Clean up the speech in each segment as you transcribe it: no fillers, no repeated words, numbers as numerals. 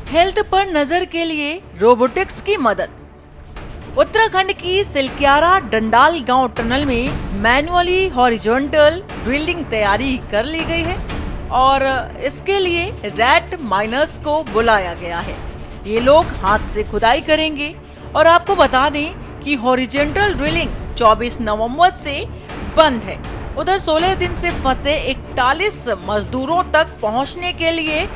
Health पर नजर के लिए रोबोटिक्स की मदद। उत्तराखंड की सिलक्यारा डंडाल गांव टनल में मैनुअली हॉरिजॉन्टल ड्रिलिंग तैयारी कर ली गई है और इसके लिए रैट माइनर्स को बुलाया गया है। ये लोग हाथ से खुदाई करेंगे और आपको बता दें कि हॉरिजॉन्टल ड्रिलिंग 24 नवंबर से बंद है। उधर 16 दिन से फंसे 41 मजदूरों तक पहुंचने के लिए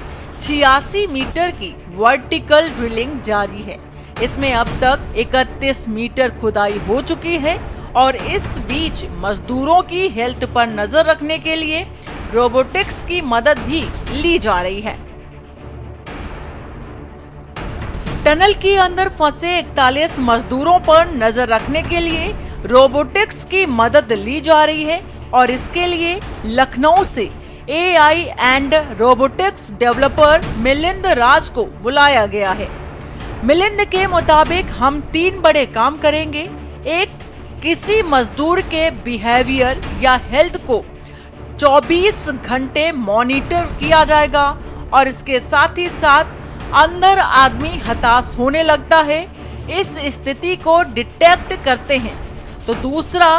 86 मीटर की वर्टिकल ड्रिलिंग जारी है। इसमें अब तक 31 मीटर खुदाई हो चुकी है और इस बीच मजदूरों की हेल्थ पर नजर रखने के लिए रोबोटिक्स की मदद भी ली जा रही है। टनल के अंदर फंसे 41 मजदूरों पर नजर रखने के लिए रोबोटिक्स की मदद ली जा रही है और इसके लिए लखनऊ से AI and robotics developer Milind Raj को बुलाया गया है। मिलिंद के मुताबिक हम 3 बड़े काम करेंगे। एक, किसी मजदूर के बिहेवियर या हेल्थ को 24 घंटे मॉनिटर किया जाएगा और इसके साथ ही साथ अंदर आदमी हताश होने लगता है, इस स्थिति को डिटेक्ट करते हैं। तो दूसरा,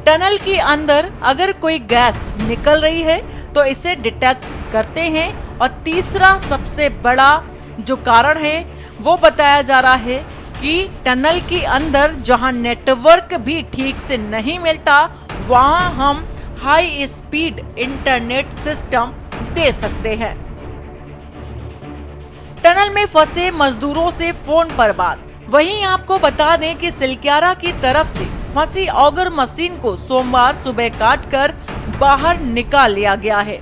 टनल के अंदर अगर कोई गैस निकल रही है तो इसे डिटेक्ट करते हैं और तीसरा सबसे बड़ा जो कारण है वो बताया जा रहा है कि टनल के अंदर जहां नेटवर्क भी ठीक से नहीं मिलता वहां हम हाई स्पीड इंटरनेट सिस्टम दे सकते हैं। टनल में फंसे मजदूरों से फोन पर बात। वहीं आपको बता दें कि सिलक्यारा की तरफ से फंसी ऑगर मशीन को सोमवार सुबह काटकर बाहर निकाल लिया गया है।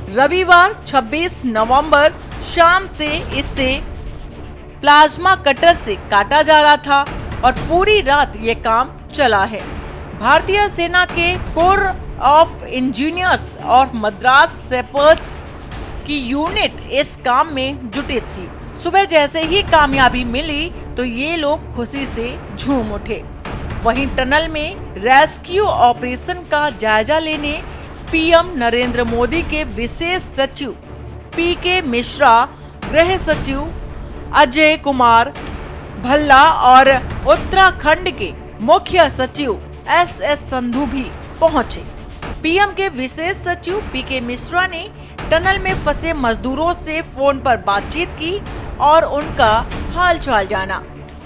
रविवार 26 नवंबर शाम से इसे प्लाज्मा कटर से काटा जा रहा था और पूरी रात ये काम चला है। भारतीय सेना के कोर ऑफ इंजीनियर्स और मद्रास सेपर्स की यूनिट इस काम में जुटी थी। सुबह जैसे ही कामयाबी मिली तो ये लोग खुशी से झूम उठे। वहीं टनल में रेस्क्यू ऑपरेशन का जायजा लेने पीएम नरेंद्र मोदी के विशेष सचिव PK मिश्रा, गृह सचिव अजय कुमार भल्ला और उत्तराखंड के मुख्य सचिव SS संधू भी पहुंचे। पीएम के विशेष सचिव PK मिश्रा ने टनल में फंसे मजदूरों से फोन पर बातचीत की और उनका हालचाल जाना।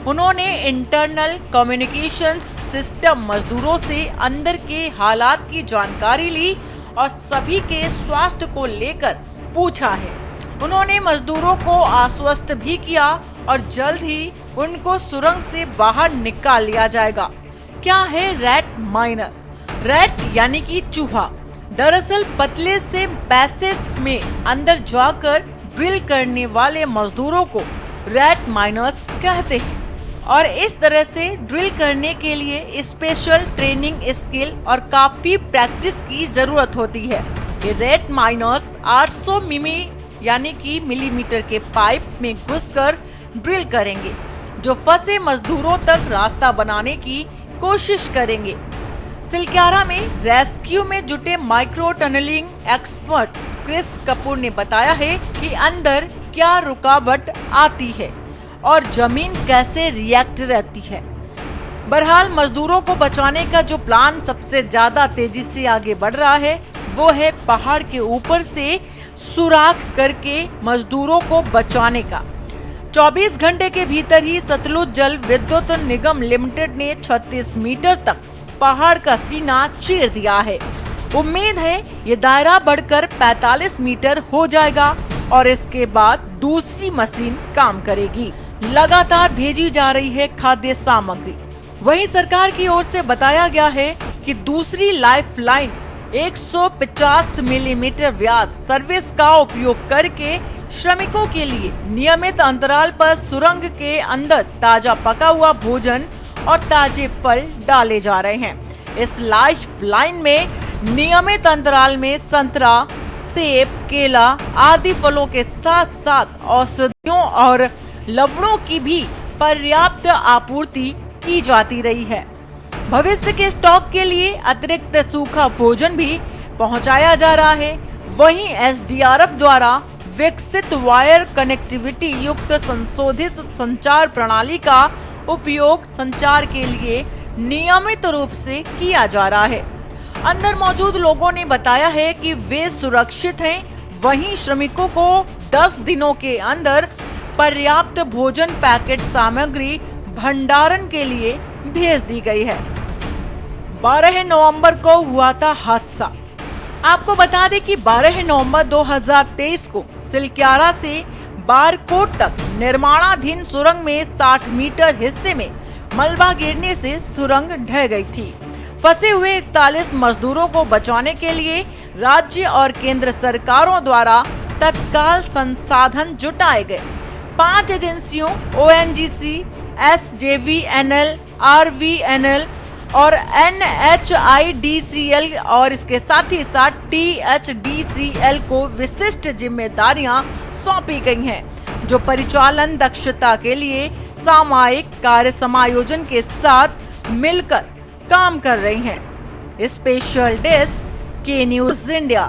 उन्होंने इंटरनल कम्युनिकेशंस सिस्टम मजदूरों से अंदर के हालात की जानकारी ली और सभी के स्वास्थ्य को लेकर पूछा है। उन्होंने मजदूरों को आश्वस्त भी किया और जल्द ही उनको सुरंग से बाहर निकाल लिया जाएगा। क्या है रैट माइनर? रैट यानी कि चूहा। दरअसल पतले से पैसेज में अंदर जाकर ड्रिल करने वाले मजदूरों को रैट माइनर्स कहते हैं और इस तरह से ड्रिल करने के लिए स्पेशल ट्रेनिंग स्किल और काफी प्रैक्टिस की जरूरत होती है। ये रैट माइनर्स 800 मिमी यानी कि मिलीमीटर के पाइप में घुसकर ड्रिल करेंगे जो फंसे मजदूरों तक रास्ता बनाने की कोशिश करेंगे। सिलक्यारा में रेस्क्यू में जुटे micro tunnelling expert Chris Cooper ने बताया है कि अंदर क्या रुकावट आती है और जमीन कैसे रिएक्ट रहती है। बहरहाल मजदूरों को बचाने का जो प्लान सबसे ज्यादा तेजी से आगे बढ़ रहा है वो है पहाड़ के ऊपर से सुराख करके मजदूरों को बचाने का। 24 घंटे के भीतर ही सतलुज जल विद्युत निगम लिमिटेड ने 36 मीटर तक पहाड़ का सीना चीर दिया है। उम्मीद है ये दायरा बढ़कर 45 मीटर हो जाएगा और इसके बाद दूसरी मशीन काम करेगी। लगातार भेजी जा रही है खाद्य सामग्री। वहीं सरकार की ओर से बताया गया है कि दूसरी लाइफ लाइन 150 मिलीमीटर व्यास सर्विस का उपयोग करके श्रमिकों के लिए नियमित अंतराल पर सुरंग के अंदर ताजा पका हुआ भोजन और ताजे फल डाले जा रहे हैं। इस लाइफ लाइन में नियमित अंतराल में संतरा, सेब, केला आदि फलों के साथ साथ औषधियों और लवणों की भी पर्याप्त आपूर्ति की जाती रही है। भविष्य के स्टॉक के लिए अतिरिक्त सूखा भोजन भी पहुंचाया जा रहा है। वहीं SDRF द्वारा विकसित वायर कनेक्टिविटी युक्त संशोधित संचार प्रणाली का उपयोग संचार के लिए नियमित रूप से किया जा रहा है। अंदर मौजूद लोगों ने बताया है कि वे सुरक्षित हैं, वहीं श्रमिकों को 10 दिनों के अंदर पर्याप्त भोजन पैकेट सामग्री भंडारण के लिए भेज दी गई है। 12 नवंबर को हुआ था हादसा। आपको बता दें कि 12 नवंबर 2023 को सिलक्यारा से बारकोट तक निर्माणाधीन सुरंग में 60 मीटर हिस्से में मलबा गिरने से सुरंग ढह गई थी। फंसे हुए 41 मजदूरों को बचाने के लिए राज्य और केंद्र सरकारों द्वारा तत्काल संसाधन जुटाए गए। 5 एजेंसियों ONGC, SJVNL, RVNL और NHIDCL और इसके साथ ही साथ THDCL को विशिष्ट जिम्मेदारियां सौंपी गई हैं, जो परिचालन दक्षता के लिए सामयिक कार्य समायोजन के साथ मिलकर काम कर रही हैं। स्पेशल डेस्क के न्यूज़ इंडिया।